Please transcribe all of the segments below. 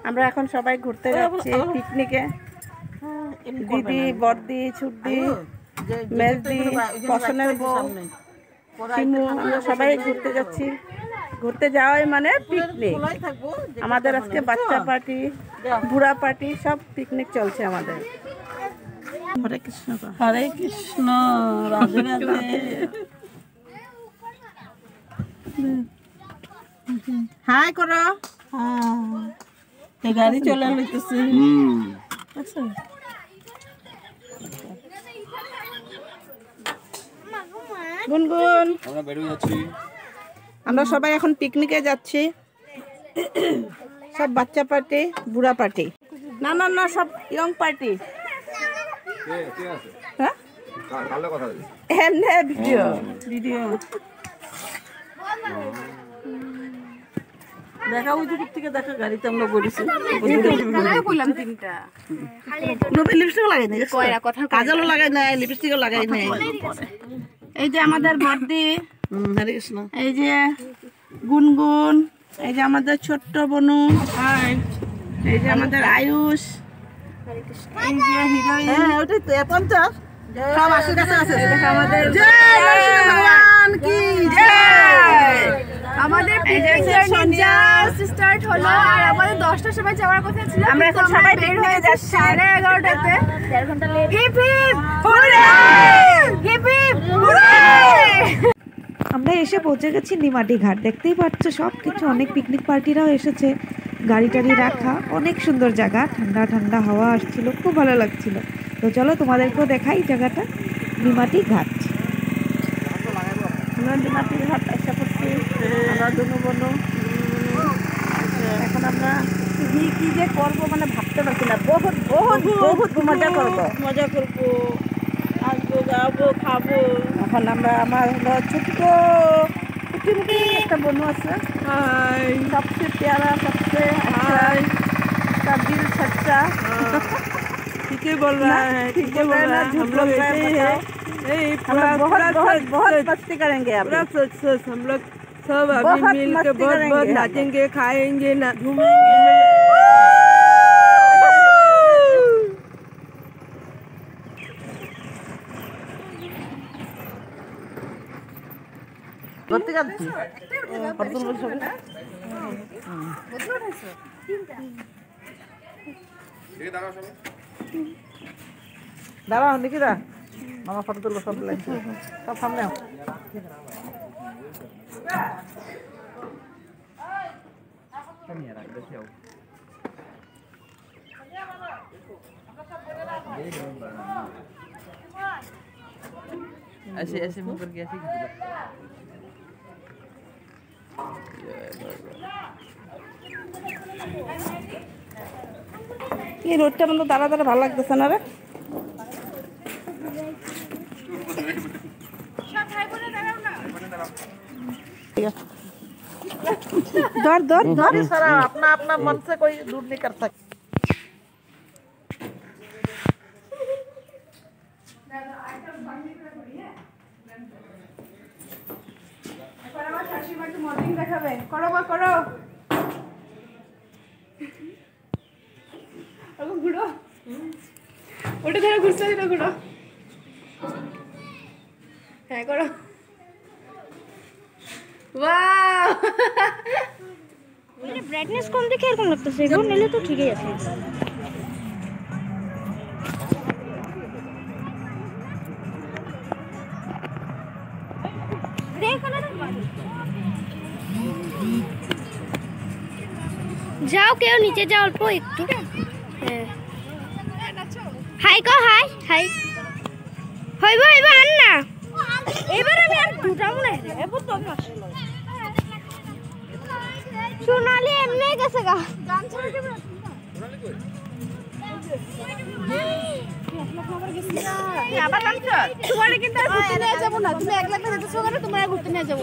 আমরা এখন সবাই ঘুরতে যাচ্ছি পিকনিকে। দিদি, বড়দি, ছুটদি, মেজদি, পছনের বউ, শিমু, আমরা সবাই ঘুরতে যাচ্ছি। ঘুরতে যাওয়াই মানে পিকনিক। আমাদের আজকে বাচ্চা পার্টি, বুড়া পার্টি সব পিকনিক চলছে আমাদের। হরে কৃষ্ণ, হরে কৃষ্ণ, রাধে রাধে। হাই করো। এই গাড়ি চলে লইতেছে। গুনগুন, আমরা বেরিয়ে যাচ্ছি। আমরা সবাই এখন পিকনিকে যাচ্ছি। সব বাচ্চা পার্টি, বুড়া পার্টি, না না না, সব ইয়ং পার্টি। হ্যাঁ, ভিডিও ভিডিও দেখা, ওই দিক থেকে দেখা, গাড়িতে আমরা বলেছি। লিপস্টিকও লাগাই নাই, কাজলও লাগাই নাই, লিপস্টিকও লাগাই নাই। এই যে আমাদের বর্দি, হরে কৃষ্ণ। এই যে গুনগুন, এই যে আমাদের ছোট্ট বনু, এই যে আমাদের আয়ুষ, এই যে হিরোইন, ওটাই তো 50 সব আসে কাছে আছে। আমাদের ভগবান কি জয়। আমাদের স্টার্ট হলো আর আমাদের 10টার সময় যাওয়ার কথা ছিল। আমরা এখন সবাই বের হয়ে যাচ্ছি 11:30-তে। 4 ঘন্টা late. Hip hip hooray, hip hip hooray. আমরা এসে পৌঁছে গেছি নিমাটি ঘাট। দেখতেই পাচ্ছ সব কিছু, অনেক পিকনিক পার্টিরাও এসেছে। গাড়ি টাড়ি রাখা, অনেক সুন্দর জায়গা, ঠান্ডা ঠান্ডা হাওয়া আসছিল, খুব ভালো লাগছিল। তো চলো তোমাদেরকেও দেখাই জায়গাটা, নিমাটি ঘাট। আমরা নিমাটি ঘাট এসে পড়ছি, আমরা দুনু বনু। এখন আমরা কি যে করবো মানে ভাবতে পারছি না। বহুত বহুত বহুত মজা করবো, আসবো, যাবো, খাবো। এখন আমরা আমার হলো ছোট্ট কুটি একটা বনু আছে, সবচেয়ে প্যারা, সবচেয়ে अच्छा दिल सच्चा। ठीक है बोल रहा है, ठीक है बोल रहा है, हम लोग ऐसे ही है। हम लोग बहुत बहुत बहुत मस्ती करेंगे, पूरा सोच हम लोग सब अभी मिल के बहुत बहुत नाचेंगे, खाएंगे, घूमेंगे। করতে যাচ্ছি দাঁড়াও নিকিরা, মামা ফটো তুলবো, সব সব সামনে। ऐसे ऐसे मुंह करके ऐसे এই রোডটা মতো দাঁড়া দাঁড়া ভালো লাগতেছে না রে। दौड़ दौड़ दौड़ सारा अपना अपना मन से कोई दूर नहीं कर सकता। ঘুরো ওটা ধরে ঘুরতে দিল, ঘুরো, হ্যাঁ করো। वाह मेरे ब्राइटनेस कम দেখে এরকম লাগতেছে, এগুলো নিলে তো ঠিকই আছে। যাও, কেউ নিচে যাও, অল্প একটু। হাই কো, হাই হাই হইব হইব, আন না এবার আমি আর দুটাও না এবার তো আমি আসলে সোনালি এমনি গেছে গা, গান ছেড়ে দেব না সোনালি কই আবার গান ছেড়ে তোমারে কিন্তু আর ঘুরতে নিয়ে যাব না, তুমি একলা একলা যেতেছো কেন, তোমারে ঘুরতে নিয়ে যাব।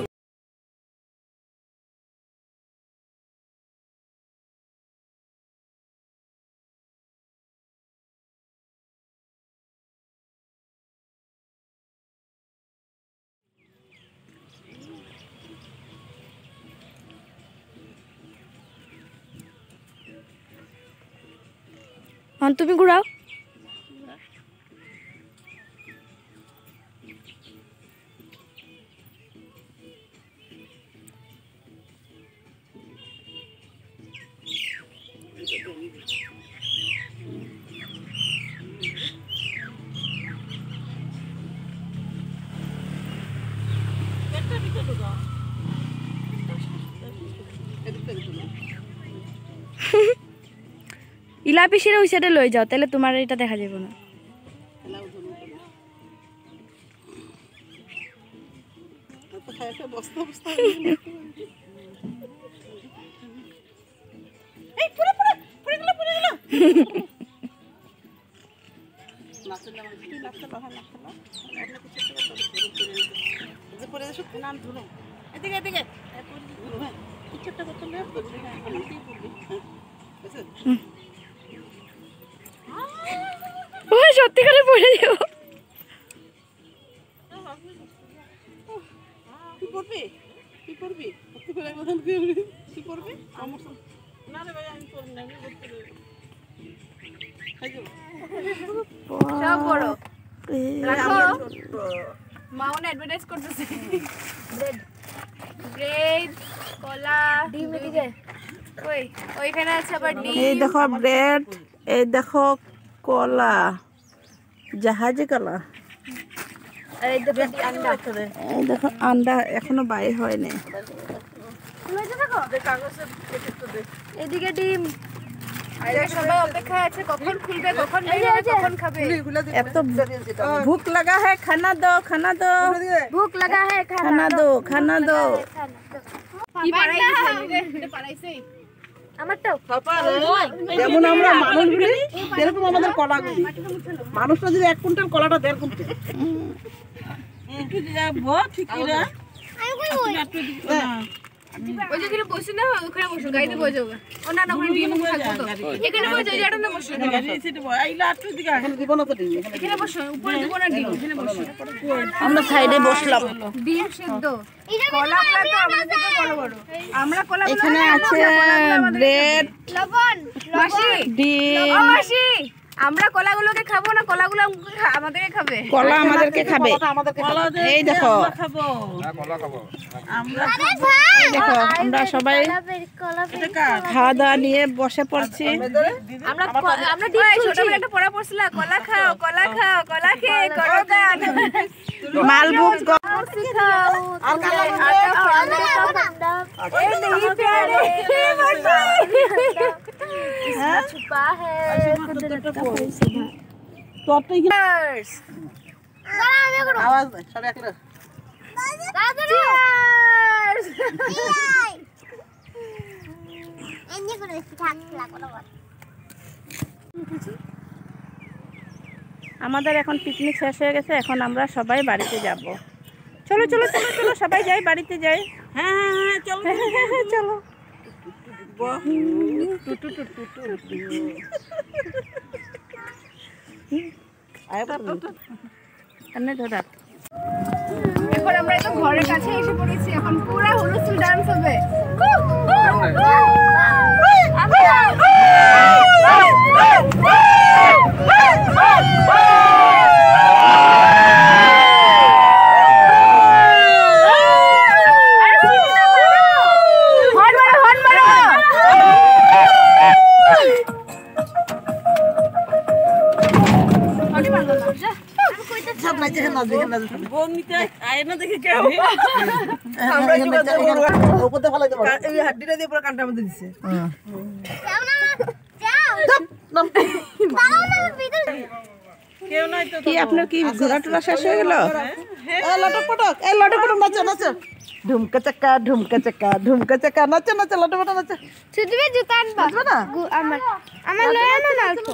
এখন তুমি ঘুরাও। ইলা পিসিরে ওই সাইডে লই যাও, তাহলে তোমার এটা দেখা যাবে না। ওই সত্যি করে পড়ে যাও। কি করবি? কি করবি? সত্যি করে একবার কি করবি? না রে ভাই, আমি করব না, আমি করতে দেব। সব বড় রাখো। মাউন অ্যাডভার্টাইজ করতেছে। ব্রেড, কলা, ডিম এদিকে। ওই ওইখানে আছে আবার ডিম। এই দেখো ব্রেড, এই দেখো কলা, জাহাজি কলা। এই দেখো আন্ডা, এই দেখো আন্ডা এখনো বাইরে হয়নি। এদিকে ডিম। সবাই অপেক্ষায় আছে কখন খুলবে, কখন কখন খাবে। এত ভুক লাগা है, खाना दो, खाना दो, भूख लगा है, खाना दो, खाना दो। কি পারাইছে আমারটাও যেমন আমরা মানুষগুলি সেরকম আমাদের কলাগুলি। মানুষটা যদি 1 কুইন্টাল কলাটা 1.5 কুইন্টাল। একটু যাবো ঠিকই না। ওই যেখানে বসে না ওখানে বসো, গাড়িতে বসে যাবে। ও না না ওখানে দিয়ে থাকবো তো। এখানে বসে যাটা না বসো। গাড়ি সিটে বসে আইলা একটু দিকে এখানে দিব না তো ডিম। এখানে বসো, উপরে দিব না ডিম, এখানে বসো। আমরা সাইডে বসলাম। ডিম সিদ্ধ, কলাগুলো তো আমাদের থেকে বড় বড়। আমরা কলাগুলো এখানে আছে ব্রেড, লবণ, মাসি, ডিম। ও মাসি, আমরা কলাগুলোকে খাবো না, কলাগুলো আমাদেরকে খাবে। কলা আমাদেরকে খাবে। এই দেখো খাবো, কলা খাবো আমরা। দেখো আমরা সবাই খাওয়া দাওয়া নিয়ে বসে পড়ছি। আমরা ছোটবেলা একটা পড়া পড়ছিল, কলা খাও, কলা খাও, কলা খেয়ে করো গান, মালভোগ খাও আর छुपा है तो आप आवाज में साढ़े अकड़ा আমাদের এখন পিকনিক শেষ হয়ে গেছে, এখন আমরা সবাই বাড়িতে যাব। চলো চলো চলো চলো সবাই যাই, বাড়িতে যাই। হ্যাঁ হ্যাঁ হ্যাঁ চলো চলো। এখন আমরা তো ঘরের কাছে এসে পড়েছি, এখন পুরো হুলস্থুল ডান্স হবে। কি আপনার কি ঘোরা টোরা শেষ হয়ে গেল? লটপটক এই লটপটক নাচো নাচো, ঢুমকা চাকা ঢুমকা চাকা ঢুমকা চাকা নাচো নাচো লটপটক নাচো। ছুটবে জুতা আনবা না? আমার আমার লয় আনো না অল্প।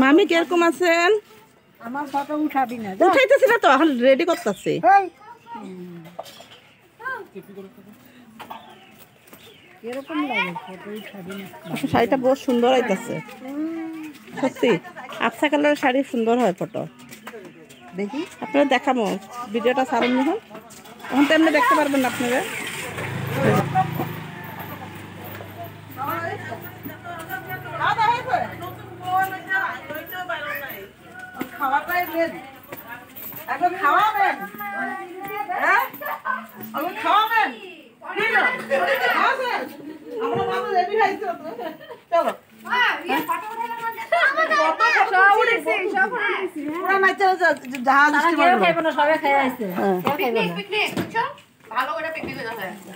মামি কিরকম আছেন? আমার ফটো উঠাবি না, উঠাইতেছি না তো, এখন রেডি করতেছি। শাড়িটা বহুত সুন্দর হইতাছে সত্যি। আফসা কালারের শাড়ি সুন্দর হয় ফটো। দেখি আপনারা দেখাবো ভিডিওটা ছাড়ুন যখন, তখন তো এমনি দেখতে পারবেন না আপনারা। খাওয়াটাই মেন, এখন খাওয়াবেন, হ্যাঁ এখন খাওয়াবেন, চলো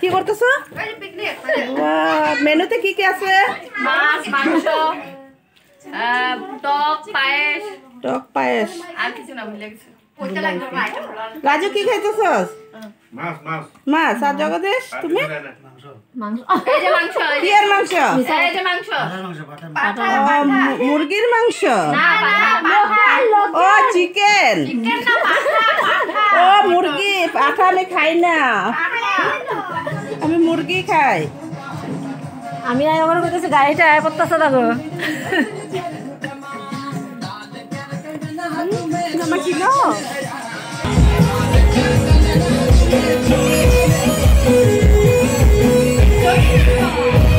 কি করতেছো? মেনুতে কি কি আছে? মাছ, মাংস, টক পায়েস, টক পায়েস আর কিছু না ভুলে গেছি। রাজু কি খাইতেছস? মাছ মাছ মাছ। আর জগদীশ তুমি? মাংস। এই যে মাংস, কি এর মাংস? এই যে মাংস। মুরগির মাংস? না, পাঠা। ও চিকেন। চিকেন না, পাঠা। ও মুরগি। পাঠা আমি খাই না, আমি মুরগি খাই। আমি আবার কইতেছি গাড়িটা আয় করতেছ দেখো। আমার কি না Thank you.